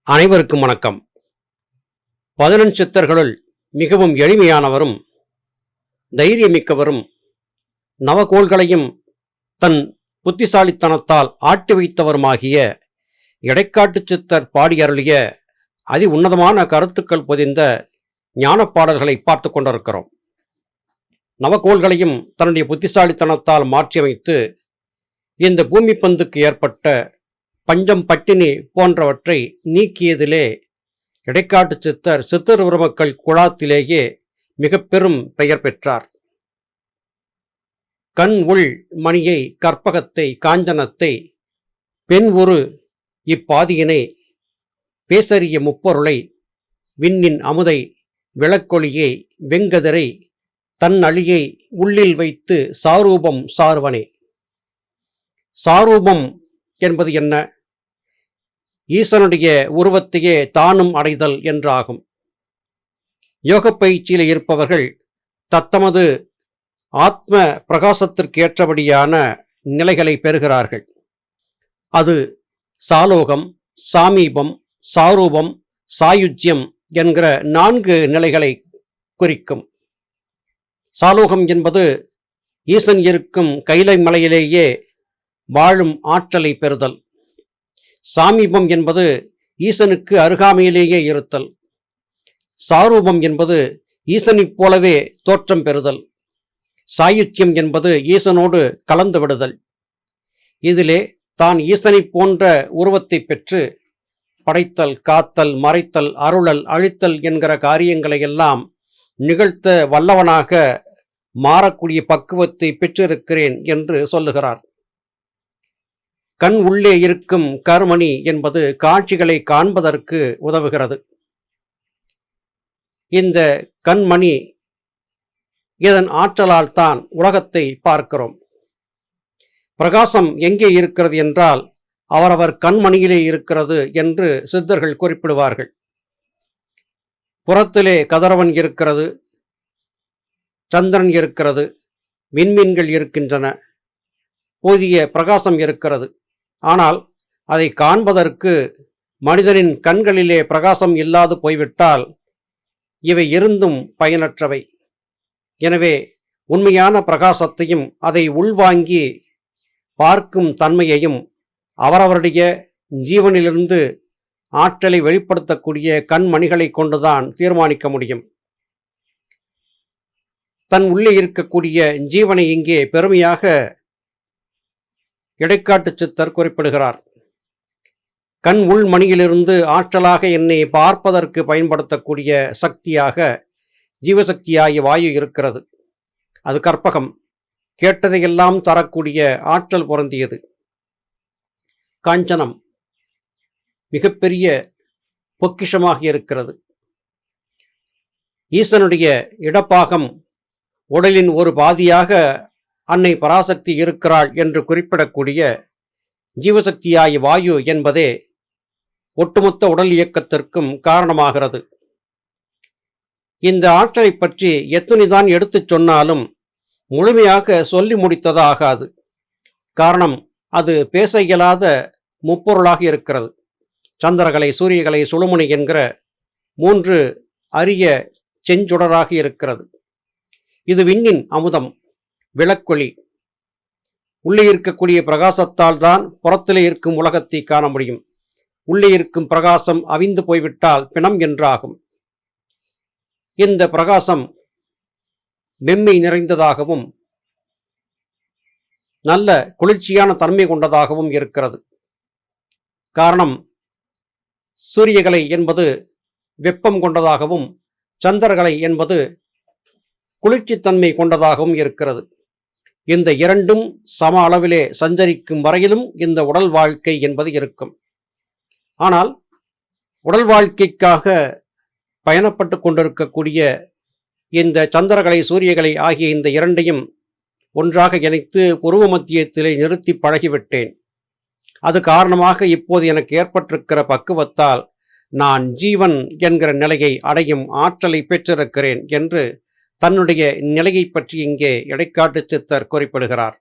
அனைவருக்கும் வணக்கம். 11 சித்தர்களுள் மிகவும் எளிமையானவரும் தைரியமிக்கவரும் நவகோள்களையும் தன் புத்திசாலித்தனத்தால் ஆட்டி வைத்தவருமாகிய இடைக்காட்டு சித்தர் பாடியருளிய அதி உன்னதமான கருத்துக்கள் பொதிந்த ஞான பாடல்களை பார்த்து கொண்டிருக்கிறோம். நவகோள்களையும் தன்னுடைய புத்திசாலித்தனத்தால் மாற்றியமைத்து இந்த பூமி பந்துக்கு ஏற்பட்ட பஞ்சம் பட்டினி போன்றவற்றை நீக்கியதிலே இடைக்காட்டு சித்தர் சித்தர் உருமக்கள் குழாத்திலேயே மிக பெரும் பெயர் பெற்றார். கண் உள் மணியை கற்பகத்தை காஞ்சனத்தை பெண் உரு இப்பாதியினை பேசறிய முப்பொருளை விண்ணின் அமுதை விளக்கொளியை வெங்கதிரை தன் அழியை உள்ளில் வைத்து சாரூபம் சார்வனே. சாரூபம் என்பது என்ன? ஈசனுடைய உருவத்தையே தானும் அடைதல் என்றாகும். யோக பயிற்சியில் இருப்பவர்கள் தத்தமது ஆத்ம பிரகாசத்திற்கேற்றபடியான நிலைகளை பெறுகிறார்கள். அது சாலோகம், சாமீபம், சாரூபம், சாயுஜ்யம் என்கிற 4 நிலைகளை குறிக்கும். சாலோகம் என்பது ஈசன் இருக்கும் கைலை மலையிலேயே வாழும் ஆற்றலை பெறுதல். சாமீபம் என்பது ஈசனுக்கு அருகாமையிலேயே இருத்தல். சாரூபம் என்பது ஈசனைப் போலவே தோற்றம் பெறுதல். சாயுச்சியம் என்பது ஈசனோடு கலந்து விடுதல். இதிலே தான் ஈசனைப் போன்ற உருவத்தை பெற்று படைத்தல், காத்தல், மறைத்தல், அருளல், அழித்தல் என்கிற காரியங்களை எல்லாம் நிகழ்த்த வல்லவனாக மாறக்கூடிய பக்குவத்தை பெற்றிருக்கிறேன் என்று சொல்லுகிறார். கண் உள்ளே இருக்கும் கருமணி என்பது காட்சிகளை காண்பதற்கு உதவுகிறது. இந்த கண்மணி இதன் ஆற்றலால் தான் உலகத்தை பார்க்கிறோம். பிரகாசம் எங்கே இருக்கிறது என்றால் அவரவர் கண்மணியிலே இருக்கிறது என்று சித்தர்கள் குறிப்பிடுவார்கள். புறத்திலே கதிரவன் இருக்கிறது, சந்திரன் இருக்கிறது, விண்மீன்கள் இருக்கின்றன, போதிய பிரகாசம் இருக்கிறது. ஆனால் அதை காண்பதற்கு மனிதனின் கண்களிலே பிரகாசம் இல்லாது போய்விட்டால் இவை இருந்தும் பயனற்றவை. எனவே உண்மையான பிரகாசத்தையும் அதை உள்வாங்கி பார்க்கும் தன்மையையும் அவரவருடைய ஜீவனிலிருந்து ஆற்றலை வெளிப்படுத்தக்கூடிய கண்மணிகளை கொண்டுதான் தீர்மானிக்க முடியும். தன் உள்ளே இருக்கக்கூடிய ஜீவனை இங்கே பெருமையாக இடைக்காட்டு சித்தர் குறிப்பிடுகிறார். கண் உள் மணியிலிருந்து ஆற்றலாக என்னை பார்ப்பதற்கு பயன்படுத்தக்கூடிய சக்தியாக ஜீவசக்தியாகிய வாயு இருக்கிறது. அது கற்பகம், கேட்டதையெல்லாம் தரக்கூடிய ஆற்றல் பொருந்தியது. காஞ்சனம் மிகப்பெரிய பொக்கிஷமாக இருக்கிறது. ஈசனுடைய இடப்பாகம் உடலின் ஒரு பாதியாக அன்னை பராசக்தி இருக்கிறாள் என்று குறிப்பிடக்கூடிய ஜீவசக்தியாகிய வாயு என்பதே ஒட்டுமொத்த உடல் இயக்கத்திற்கும் காரணமாகிறது. இந்த ஆற்றலை பற்றி எத்தனைதான் எடுத்துச் சொன்னாலும் முழுமையாக சொல்லி முடித்ததாகாது. காரணம், அது பேச இயலாத முப்பொருளாக இருக்கிறது. சந்திரகலை, சூரியகலை, சுழுமுனை என்கிற 3 அரிய செஞ்சுடராக இருக்கிறது. இது விண்ணின் அமுதம், விளக்கொளி. உள்ளே இருக்கக்கூடிய பிரகாசத்தால் தான் புறத்திலே இருக்கும் உலகத்தை காண முடியும். உள்ளே இருக்கும் பிரகாசம் அவிந்து போய்விட்டால் பிணம் என்றாகும். இந்த பிரகாசம் மென்மை நிறைந்ததாகவும் நல்ல குளிர்ச்சியான தன்மை கொண்டதாகவும் இருக்கிறது. காரணம், சூரியகலை என்பது வெப்பம் கொண்டதாகவும் சந்திரகலை என்பது குளிர்ச்சித்தன்மை கொண்டதாகவும் இருக்கிறது. இந்த 2ம் சம அளவிலே சஞ்சரிக்கும் வரையிலும் இந்த உடல் வாழ்க்கை என்பது இருக்கும். ஆனால் உடல் வாழ்க்கைக்காக பயணப்பட்டு கொண்டிருக்கக்கூடிய இந்த சந்திரகலை, சூரியகலை ஆகிய இந்த 2ஐயும் ஒன்றாக இணைத்து உருவ மத்தியத்திலே நிறுத்தி பழகிவிட்டேன். அது காரணமாக இப்போது எனக்கு ஏற்பட்டிருக்கிற பக்குவத்தால் நான் ஜீவன் என்கிற நிலையை அடையும் ஆற்றலை பெற்றிருக்கிறேன் என்று தன்னுடைய நிலையை பற்றி இங்கே இடைக்காட்டு சித்தர் குறிப்பிடுகிறார்.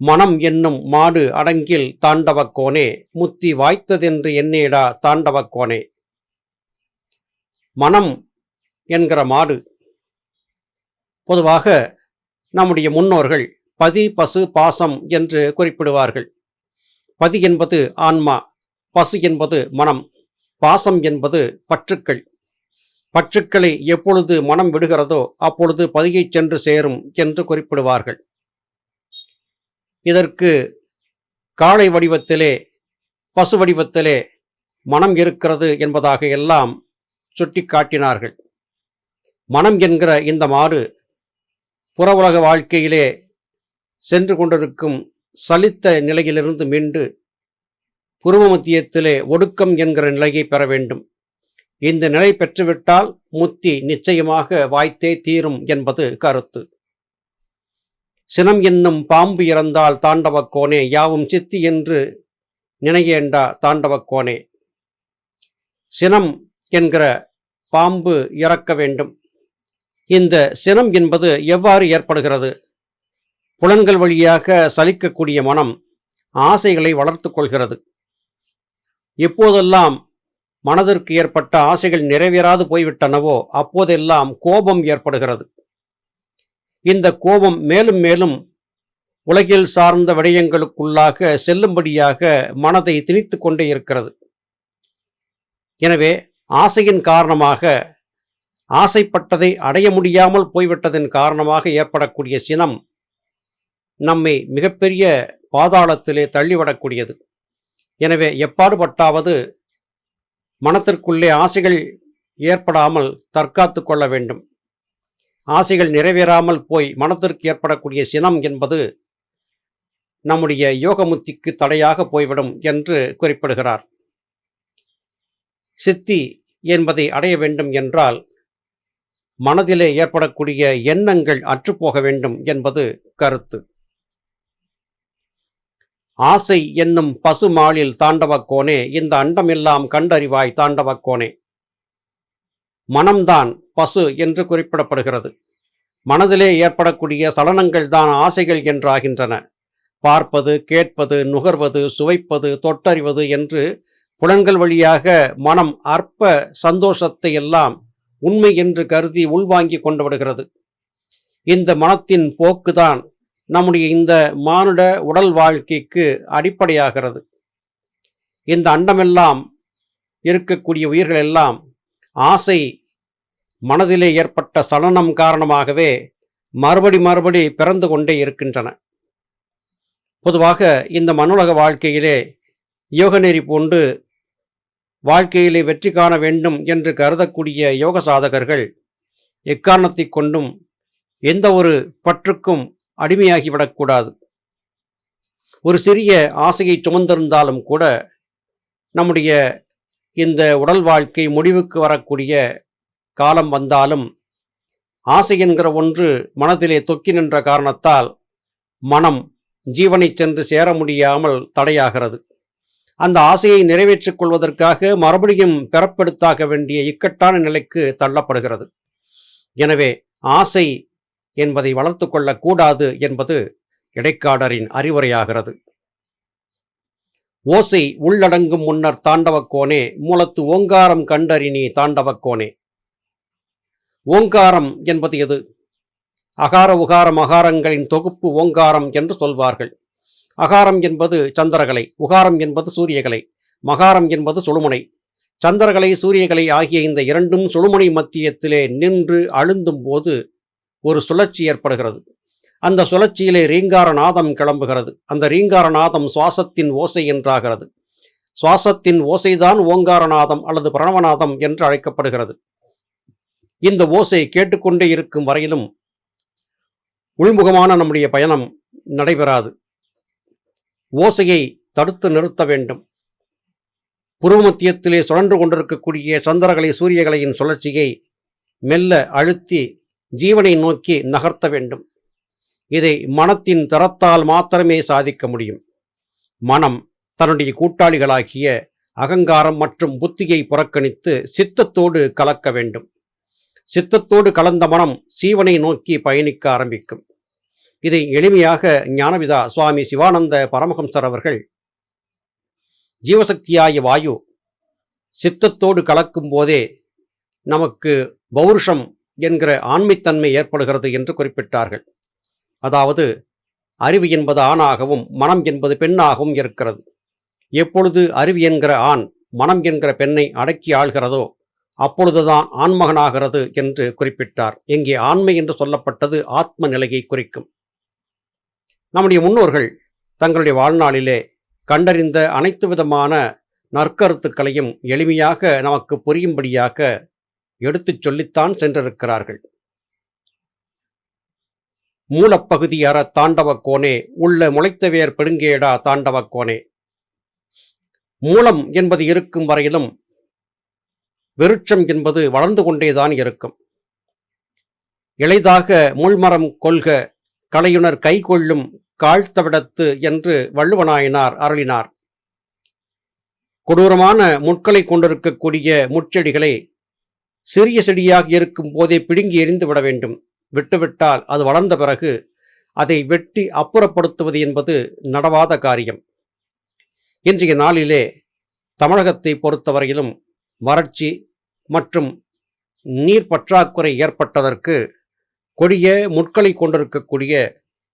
மனம் என்னும் மாடு அடங்கில் தாண்டவக்கோனே, முத்தி வாய்த்ததென்று எண்ணேடா தாண்டவக்கோனே. மனம் என்கிற மாடு பொதுவாக நம்முடைய முன்னோர்கள் பதி பசு பாசம் என்று குறிப்பிடுவார்கள். பதி என்பது ஆன்மா, பசு என்பது மனம், பாசம் என்பது பற்றுக்கள். பற்றுக்களை எப்பொழுது மனம் விடுகிறதோ அப்பொழுது பதியை சென்று சேரும் என்று குறிப்பிடுவார்கள். இதற்கு காளை வடிவத்திலே பசு வடிவத்திலே மனம் இருக்கிறது என்பதாக எல்லாம் சுட்டி காட்டினார்கள். மனம் என்கிற இந்த மாடு புற உலக வாழ்க்கையிலே சென்று கொண்டிருக்கும் சலித்த நிலையிலிருந்து மீண்டு புருவ மத்தியத்திலே ஒடுக்கம் என்கிற நிலையை பெற வேண்டும். இந்த நிலை பெற்றுவிட்டால் முத்தி நிச்சயமாக வாய்த்தே தீரும் என்பது கருத்து. சினம் என்னும் பாம்பு இறந்தால் தாண்டவக்கோனே, யாவும் சித்தி என்று நினையேண்டா தாண்டவக்கோனே. சினம் என்கிற பாம்பு இறக்க வேண்டும். இந்த சினம் என்பது எவ்வாறு ஏற்படுகிறது? புலன்கள் வழியாக சலிக்கக்கூடிய மனம் ஆசைகளை வளர்த்து கொள்கிறது. எப்போதெல்லாம் மனதிற்கு ஏற்பட்ட ஆசைகள் நிறைவேறாது போய்விட்டனவோ அப்போதெல்லாம் கோபம் ஏற்படுகிறது. இந்த கோபம் மேலும் மேலும் உலகில் சார்ந்த விடயங்களுக்குள்ளாக செல்லும்படியாக மனதை திணித்து கொண்டே இருக்கிறது. எனவே ஆசையின் காரணமாக, ஆசைப்பட்டதை அடைய முடியாமல் போய்விட்டதன் காரணமாக ஏற்படக்கூடிய சினம் நம்மை மிகப்பெரிய பாதாளத்திலே தள்ளிவிடக்கூடியது. எனவே எப்பாடுபட்டாவது மனத்திற்குள்ளே ஆசைகள் ஏற்படாமல் தற்காத்து கொள்ள வேண்டும். ஆசைகள் நிறைவேறாமல் போய் மனத்திற்கு ஏற்படக்கூடிய சினம் என்பது நம்முடைய யோகமுத்திக்கு தடையாக போய்விடும் என்று குறிப்பிடுகிறார். சித்தி என்பதை அடைய வேண்டும் என்றால் மனதிலே ஏற்படக்கூடிய எண்ணங்கள் அற்றுப்போக வேண்டும் என்பது கருத்து. ஆசை என்னும் பசுமாளில் தாண்டவக்கோனே, இந்த அண்டமெல்லாம் கண்டறிவாய் தாண்டவக்கோனே. மனம்தான் பசு என்று குறிப்பிடப்படுகிறது. மனதிலே ஏற்படக்கூடிய சலனங்கள் தான் ஆசைகள் என்றாகின்றன. பார்ப்பது, கேட்பது, நுகர்வது, சுவைப்பது, தொட்டறிவது என்று புலன்கள் வழியாக மனம் அற்ப சந்தோஷத்தை எல்லாம் உண்மை என்று கருதி உள்வாங்கி கொண்டு விடுகிறது. இந்த மனத்தின் போக்குதான் நம்முடைய இந்த மானுட உடல் வாழ்க்கைக்கு அடிப்படையாகிறது. இந்த அண்டமெல்லாம் இருக்கக்கூடிய உயிர்கள் எல்லாம் ஆசை மனதிலே ஏற்பட்ட சலனம் காரணமாகவே மறுபடி பிறந்து கொண்டே இருக்கின்றன. பொதுவாக இந்த மனுலக வாழ்க்கையிலே யோக நெறி பூண்டு வாழ்க்கையிலே வெற்றி காண வேண்டும் என்று கருதக்கூடிய யோக சாதகர்கள் எக்காரணத்தை கொண்டும் எந்த ஒரு பற்றுக்கும் அடிமையாகிவிடக்கூடாது. ஒரு சிறிய ஆசையை சுமந்திருந்தாலும் கூட நம்முடைய இந்த உடல் வாழ்க்கை முடிவுக்கு வரக்கூடிய காலம் வந்தாலும் ஆசை என்கிற ஒன்று மனதிலே தொக்கி நின்ற காரணத்தால் மனம் ஜீவனை சென்று சேர முடியாமல் தடையாகிறது. அந்த ஆசையை நிறைவேற்றிக் கொள்வதற்காக மறுபடியும் பிறப்பெடுத்தாக வேண்டிய இக்கட்டான நிலைக்கு தள்ளப்படுகிறது. எனவே ஆசை என்பதை வளர்த்து கொள்ளக்கூடாது என்பது இடைக்காடரின் அறிவுரையாகிறது. ஓசை உள்ளடங்கும் முன்னர் தாண்டவக்கோனே, மூலத்து ஓங்காரம் கண்டறினி தாண்டவக்கோனே. ஓங்காரம் என்பது எது? அகார உகார மகாரங்களின் தொகுப்பு ஓங்காரம் என்று சொல்வார்கள். அகாரம் என்பது சந்திரகலை, உகாரம் என்பது சூரியகலை, மகாரம் என்பது சுழுமுனை. சந்திரகலை சூரியகலை ஆகிய இந்த இரண்டும் சுழுமுனை மத்தியத்திலே நின்று அழுந்தும் போது ஒரு சுழற்சி ஏற்படுகிறது. அந்த சுழற்சியிலே ரீங்கார நாதம் கிளம்புகிறது. அந்த ரீங்கார நாதம் சுவாசத்தின் ஓசை என்றாகிறது. சுவாசத்தின் ஓசைதான் ஓங்காரநாதம் அல்லது பிரணவநாதம் என்று அழைக்கப்படுகிறது. இந்த ஓசை கேட்டுக்கொண்டே இருக்கும் வரையிலும் உள்முகமான நம்முடைய பயணம் நடைபெறாது. ஓசையை தடுத்து நிறுத்த வேண்டும். புருவ மத்தியத்திலே சுழன்று கொண்டிருக்கக்கூடிய சந்திரகலை சூரியகலையின் சுழற்சியை மெல்ல அழுத்தி ஜீவனை நோக்கி நகர்த்த வேண்டும். இதை மனத்தின் தரத்தால் மாத்திரமே சாதிக்க முடியும். மனம் தன்னுடைய கூட்டாளிகளாகிய அகங்காரம் மற்றும் புத்தியை புறக்கணித்து சித்தத்தோடு கலக்க வேண்டும். சித்தத்தோடு கலந்த மனம் சீவனை நோக்கி பயணிக்க ஆரம்பிக்கும். இதை எளிமையாக ஞானபிதா சுவாமி சிவானந்த பரமஹம்சர் அவர்கள் ஜீவசக்தியாய வாயு சித்தத்தோடு கலக்கும் போதே நமக்கு பௌருஷம் என்கிற ஆண்மைத்தன்மை ஏற்படுகிறது என்று குறிப்பிட்டார்கள். அதாவது அறிவு என்பது ஆணாகவும் மனம் என்பது பெண்ணாகவும் இருக்கிறது. எப்பொழுது அறிவு என்கிற ஆண் மனம் என்கிற பெண்ணை அடக்கி ஆள்கிறதோ அப்பொழுதுதான் ஆண்மகனாகிறது என்று குறிப்பிட்டார். இங்கே ஆண்மை என்று சொல்லப்பட்டது ஆத்ம நிலையை குறிக்கும். நம்முடைய முன்னோர்கள் தங்களுடைய வாழ்நாளிலே கண்டறிந்த அனைத்து விதமான நற்கருத்துக்களையும் எளிமையாக நமக்கு புரியும்படியாக எடுத்துச் சொல்லித்தான் சென்றிருக்கிறார்கள். மூலப்பகுதி அற தாண்டவக்கோனே உள்ள முளைத்தவேர் பெருங்கேடா தாண்டவக்கோனே. மூலம் என்பது இருக்கும் வரையிலும் விருட்சம் என்பது வளர்ந்து கொண்டேதான் இருக்கும். இளைதாக முள்மரம் கொள்க கலையுணர் கைகொள்ளும் காழ்த்தவிடத்து என்று வள்ளுவனாயினார் அருளினார். கொடூரமான முட்களை கொண்டிருக்கக்கூடிய முட்செடிகளை சிறிய செடியாக இருக்கும் போதே பிடுங்கி எறிந்து விட வேண்டும். விட்டுவிட்டால் அது வளர்ந்த பிறகு அதை வெட்டி அப்புறப்படுத்துவது என்பது நடவாத காரியம். இன்றைய நாளிலே தமிழகத்தை பொறுத்தவரையிலும் வறட்சி மற்றும் நீர் பற்றாக்குறை ஏற்பட்டதற்கு கொடிய முட்களை கொண்டிருக்கக்கூடிய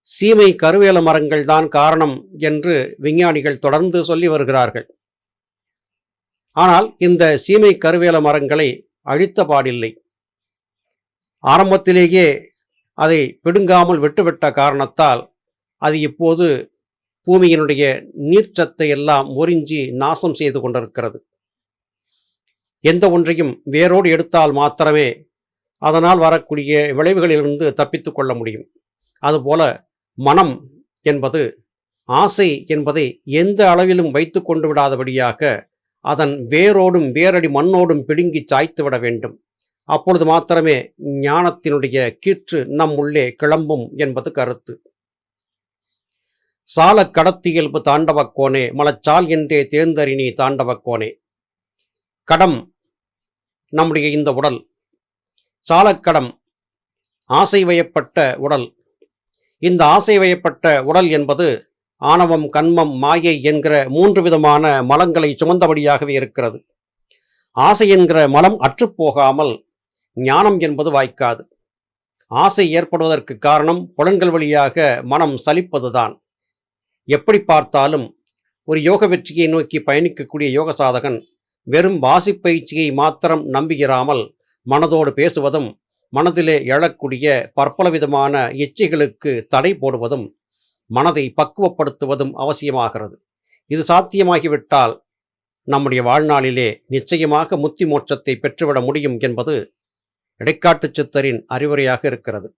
சீமை கருவேல மரங்கள் தான் காரணம் என்று விஞ்ஞானிகள் தொடர்ந்து சொல்லி வருகிறார்கள். ஆனால் இந்த சீமை கருவேல மரங்களை அழித்த பாடில்லை. ஆரம்பத்திலேயே அதை பிடுங்காமல் விட்டுவிட்ட காரணத்தால் அது இப்போது பூமியினுடைய நீர்ச்சத்தை எல்லாம் உறிஞ்சி நாசம் செய்து கொண்டிருக்கிறது. எந்த ஒன்றையும் வேரோடு எடுத்தால் மாத்திரமே அதனால் வரக்கூடிய விளைவுகளிலிருந்து தப்பித்து கொள்ள முடியும். அதுபோல மனம் என்பது ஆசை என்பதை எந்த அளவிலும் வைத்து கொண்டு விடாதபடியாக அதன் வேரோடும் வேரடி மண்ணோடும் பிடுங்கி சாய்த்து விட வேண்டும். அப்பொழுது மாத்திரமே ஞானத்தினுடைய கீற்று நம் உள்ளே கிளம்பும் என்பது கருத்து. சால கடத்தியல்பு தாண்டவக்கோனே மலச்சால் என்றே தேர்ந்தறினி தாண்டவக்கோனே. கடம் நம்முடைய இந்த உடல், சாலக்கடம் ஆசை வயப்பட்ட உடல். இந்த ஆசை வயப்பட்ட உடல் என்பது ஆணவம், கன்மம், மாயை என்கிற 3 விதமான மலங்களை சுமந்தபடியாகவே இருக்கிறது. ஆசை என்கிற மலம் அற்றுப்போகாமல் ஞானம் என்பது வாய்க்காது. ஆசை ஏற்படுவதற்கு காரணம் புலன்கள் வழியாக மனம் சலிப்பதுதான். எப்படி பார்த்தாலும் ஒரு யோக வெற்றியை நோக்கி பயணிக்கக்கூடிய யோக சாதகன் வெறும் வாசிப்பயிற்சியை மாத்திரம் நம்புகிறாமல் மனதோடு பேசுவதும் மனதிலே எழக்கூடிய பற்பல விதமான இச்சைகளுக்கு தடை போடுவதும் மனதை பக்குவப்படுத்துவதும் அவசியமாகிறது. இது சாத்தியமாகிவிட்டால் நம்முடைய வாழ்நாளிலே நிச்சயமாக முத்தி மோட்சத்தை பெற்றுவிட முடியும் என்பது இடைக்காட்டு சித்தரின் அறிவுரையாக இருக்கிறது.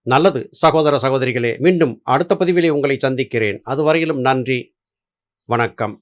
நல்லது சகோதர சகோதரிகளே, மீண்டும் அடுத்த பதிவிலே உங்களை சந்திக்கிறேன். அதுவரையிலும் நன்றி, வணக்கம்.